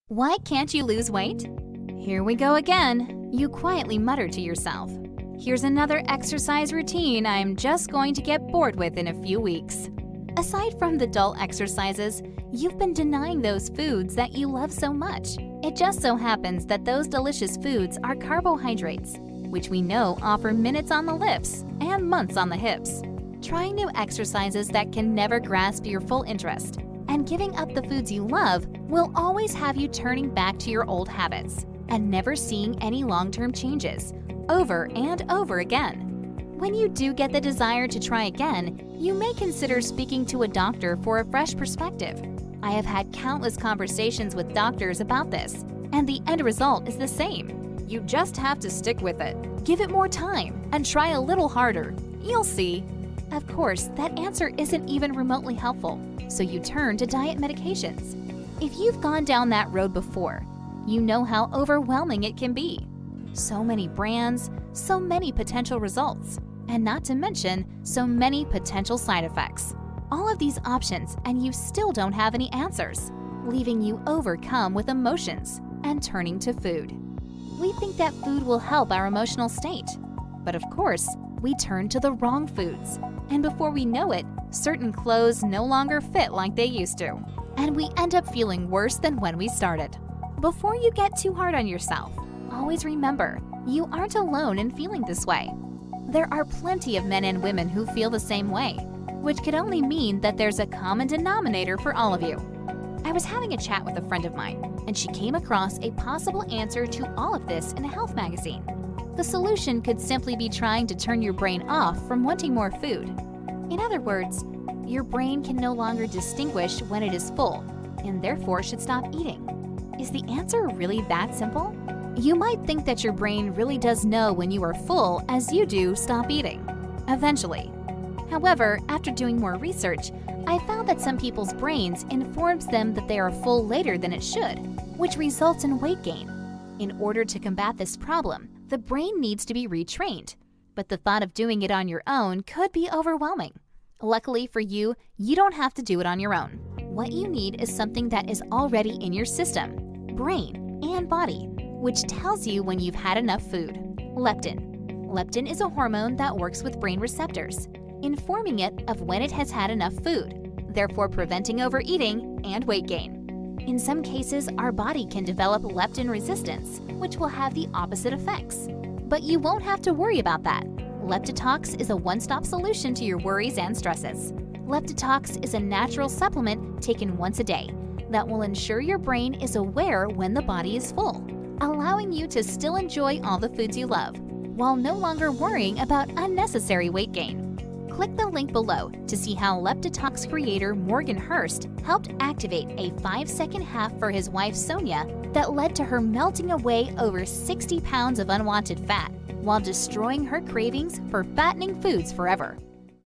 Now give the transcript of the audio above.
Why can't you lose weight? Here we go again. You quietly mutter to yourself. Here's another exercise routine I'm just going to get bored with in a few weeks. Aside from the dull exercises, you've been denying those foods that you love so much. It just so happens that those delicious foods are carbohydrates, which we know offer minutes on the lips and months on the hips. Trying new exercises that can never grasp your full interest and giving up the foods you love will always have you turning back to your old habits and never seeing any long-term changes, over and over again. When you do get the desire to try again, you may consider speaking to a doctor for a fresh perspective. I have had countless conversations with doctors about this, and the end result is the same. You just have to stick with it. Give it more time and try a little harder. You'll see. Of course, that answer isn't even remotely helpful, so you turn to diet medications. If you've gone down that road before, you know how overwhelming it can be. So many brands, so many potential results, and not to mention, so many potential side effects. All of these options, and you still don't have any answers, leaving you overcome with emotions and turning to food. We think that food will help our emotional state, but of course, we turn to the wrong foods, and before we know it, certain clothes no longer fit like they used to, and we end up feeling worse than when we started. Before you get too hard on yourself, always remember, you aren't alone in feeling this way. There are plenty of men and women who feel the same way, which could only mean that there's a common denominator for all of you. I was having a chat with a friend of mine, and she came across a possible answer to all of this in a health magazine. The solution could simply be trying to turn your brain off from wanting more food. In other words, your brain can no longer distinguish when it is full, and therefore should stop eating. Is the answer really that simple? You might think that your brain really does know when you are full as you do stop eating. Eventually. However, after doing more research, I found that some people's brains informs them that they are full later than it should, which results in weight gain. In order to combat this problem, the brain needs to be retrained, but the thought of doing it on your own could be overwhelming. Luckily for you, you don't have to do it on your own. What you need is something that is already in your system, brain and body, which tells you when you've had enough food. Leptin. Leptin is a hormone that works with brain receptors, informing it of when it has had enough food, therefore preventing overeating and weight gain. In some cases, our body can develop leptin resistance, which will have the opposite effects. But you won't have to worry about that. Leptitox is a one-stop solution to your worries and stresses. Leptitox is a natural supplement taken once a day that will ensure your brain is aware when the body is full, allowing you to still enjoy all the foods you love, while no longer worrying about unnecessary weight gain. Click the link below to see how Leptitox creator Morgan Hurst helped activate a 5-second hack for his wife Sonya that led to her melting away over 60 pounds of unwanted fat while destroying her cravings for fattening foods forever.